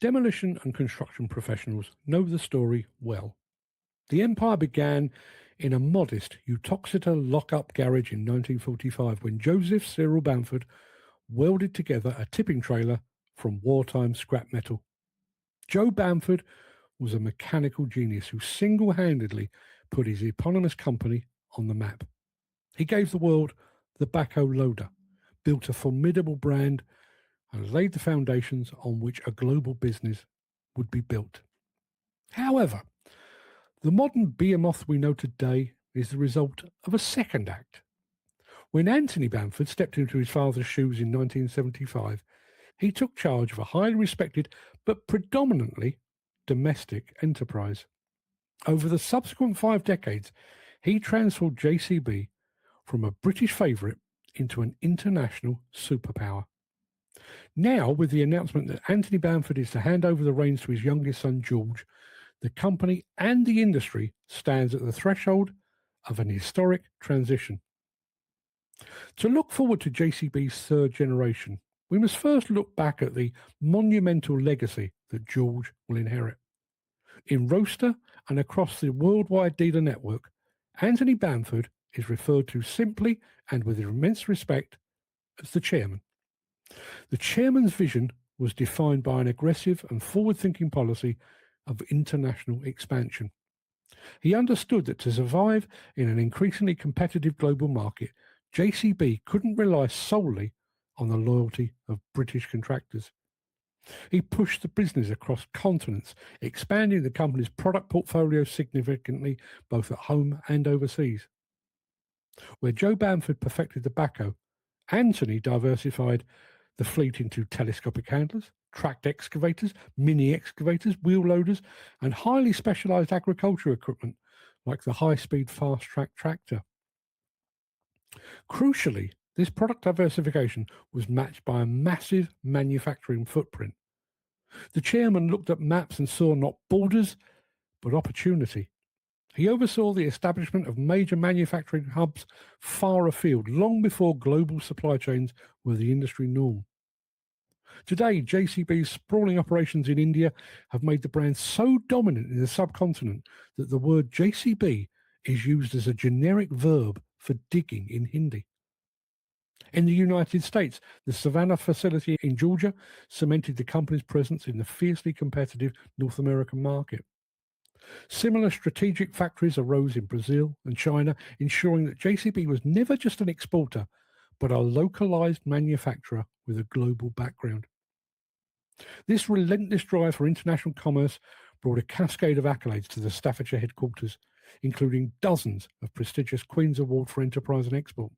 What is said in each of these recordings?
Demolition and construction professionals know the story well. The empire began in a modest Uttoxeter lock-up garage in 1945 when Joseph Cyril Bamford welded together a tipping trailer from wartime scrap metal. Joe Bamford was a mechanical genius who single-handedly put his eponymous company on the map. He gave the world the backhoe loader, built a formidable brand, and laid the foundations on which a global business would be built. However, the modern behemoth we know today is the result of a second act. When Anthony Bamford stepped into his father's shoes in 1975, he took charge of a highly respected but predominantly domestic enterprise. Over the subsequent 5 decades, he transformed JCB from a British favourite into an international superpower. Now, with the announcement that Anthony Bamford is to hand over the reins to his youngest son, George, the company and the industry stands at the threshold of an historic transition. To look forward to JCB's third generation, we must first look back at the monumental legacy that George will inherit. In Roaster and across the worldwide dealer network, Anthony Bamford is referred to simply and with immense respect as the chairman. The chairman's vision was defined by an aggressive and forward-thinking policy of international expansion. He understood that to survive in an increasingly competitive global market, JCB couldn't rely solely on the loyalty of British contractors. He pushed the business across continents, expanding the company's product portfolio significantly both at home and overseas. Where Joe Bamford perfected the backhoe, Anthony diversified the fleet into telescopic handlers, tracked excavators, mini excavators, wheel loaders, and highly specialised agricultural equipment like the high-speed fast-track tractor. Crucially, this product diversification was matched by a massive manufacturing footprint. The chairman looked at maps and saw not borders, but opportunity. He oversaw the establishment of major manufacturing hubs far afield, long before global supply chains were the industry norm. Today, JCB's sprawling operations in India have made the brand so dominant in the subcontinent that the word JCB is used as a generic verb for digging in Hindi. In the United States, the Savannah facility in Georgia cemented the company's presence in the fiercely competitive North American market. Similar strategic factories arose in Brazil and China, ensuring that JCB was never just an exporter, but a localized manufacturer with a global background. This relentless drive for international commerce brought a cascade of accolades to the Staffordshire headquarters, including dozens of prestigious Queen's Award for Enterprise and Export.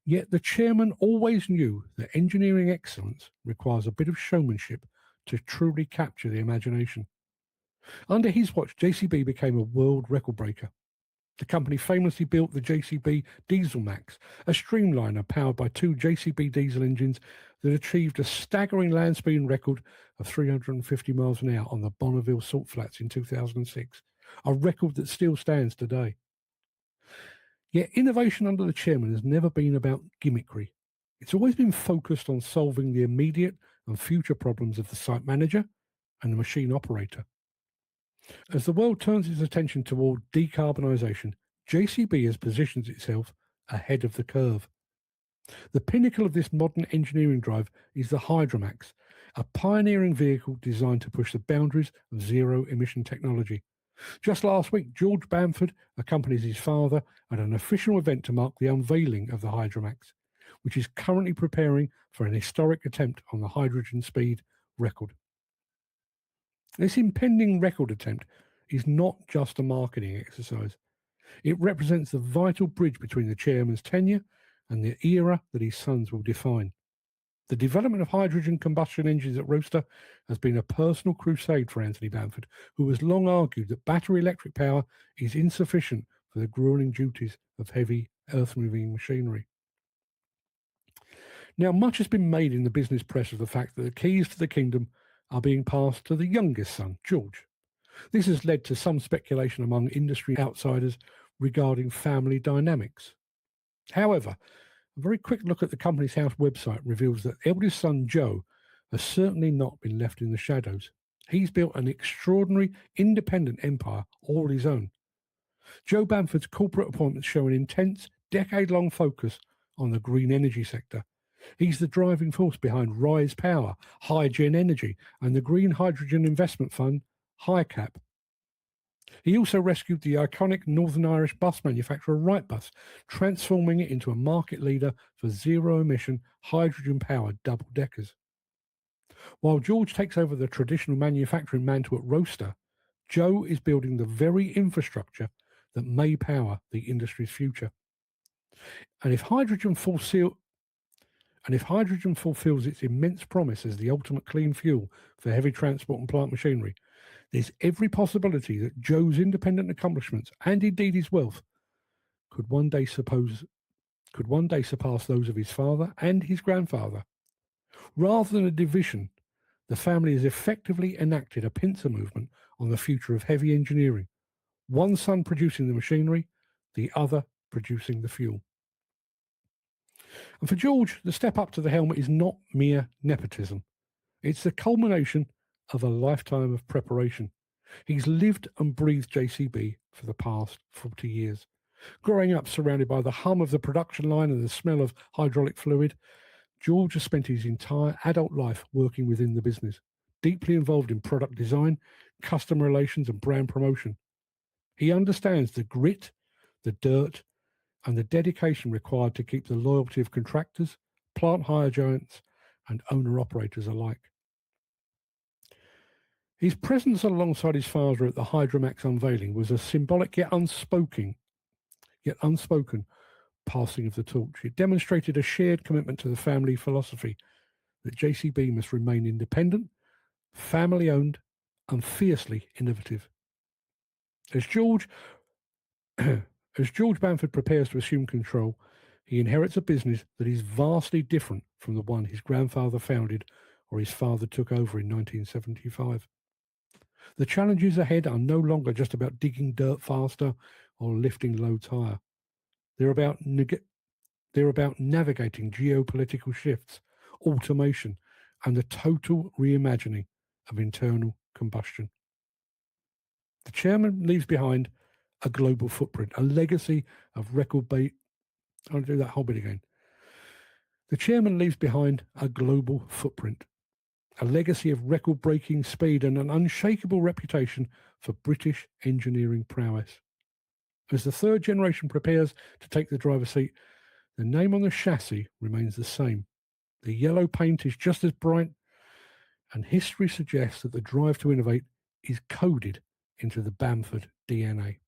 Yet the chairman always knew that engineering excellence requires a bit of showmanship to truly capture the imagination. Under his watch, JCB became a world record breaker. The company famously built the JCB Dieselmax, a streamliner powered by 2 JCB diesel engines that achieved a staggering land speed record of 350 miles an hour on the Bonneville Salt Flats in 2006, a record that still stands today. Yet innovation under the chairman has never been about gimmickry. It's always been focused on solving the immediate and future problems of the site manager and the machine operator. As the world turns its attention toward decarbonisation, JCB has positioned itself ahead of the curve. The pinnacle of this modern engineering drive is the Hydromax, a pioneering vehicle designed to push the boundaries of zero-emission technology. Just last week, George Bamford accompanied his father at an official event to mark the unveiling of the Hydromax, which is currently preparing for an historic attempt on the hydrogen speed record. This impending record attempt is not just a marketing exercise. It represents the vital bridge between the chairman's tenure and the era that his sons will define. The development of hydrogen combustion engines at Roaster has been a personal crusade for Anthony Bamford, who has long argued that battery electric power is insufficient for the grueling duties of heavy earth-moving machinery. Now, much has been made in the business press of the fact that the keys to the kingdom are being passed to the youngest son, George. This has led to some speculation among industry outsiders regarding family dynamics. However, a very quick look at the company's house website reveals that eldest son Joe has certainly not been left in the shadows. He's built an extraordinary independent empire all his own. Joe Bamford's corporate appointments show an intense, decade-long focus on the green energy sector. He's the driving force behind Rise Power, Hygen Energy, and the Green Hydrogen Investment Fund, HyCap. He also rescued the iconic Northern Irish bus manufacturer Wrightbus, transforming it into a market leader for zero-emission, hydrogen-powered double-deckers. While George takes over the traditional manufacturing mantle at Roaster, Joe is building the very infrastructure that may power the industry's future. And if hydrogen fulfills its immense promise as the ultimate clean fuel for heavy transport and plant machinery, there's every possibility that Joe's independent accomplishments, and indeed his wealth, could one day surpass those of his father and his grandfather. Rather than a division, the family has effectively enacted a pincer movement on the future of heavy engineering, one son producing the machinery, the other producing the fuel. And for George, the step up to the helm is not mere nepotism. It's the culmination of a lifetime of preparation. He's lived and breathed JCB for the past 40 years. Growing up surrounded by the hum of the production line and the smell of hydraulic fluid, George has spent his entire adult life working within the business, deeply involved in product design, customer relations, and brand promotion. He understands the grit, the dirt, and the dedication required to keep the loyalty of contractors, plant hire giants, and owner-operators alike. His presence alongside his father at the Hydromax unveiling was a symbolic yet unspoken passing of the torch. It demonstrated a shared commitment to the family philosophy that JCB must remain independent, family-owned, and fiercely innovative. As George Bamford prepares to assume control, he inherits a business that is vastly different from the one his grandfather founded or his father took over in 1975. The challenges ahead are no longer just about digging dirt faster or lifting loads higher. They're about navigating geopolitical shifts, automation, and the total reimagining of internal combustion. The chairman leaves behind a global footprint, a legacy of I'll do that whole bit again. The chairman leaves behind a global footprint, a legacy of record-breaking speed and an unshakable reputation for British engineering prowess. As the third generation prepares to take the driver's seat, the name on the chassis remains the same. The yellow paint is just as bright, and history suggests that the drive to innovate is coded into the Bamford DNA.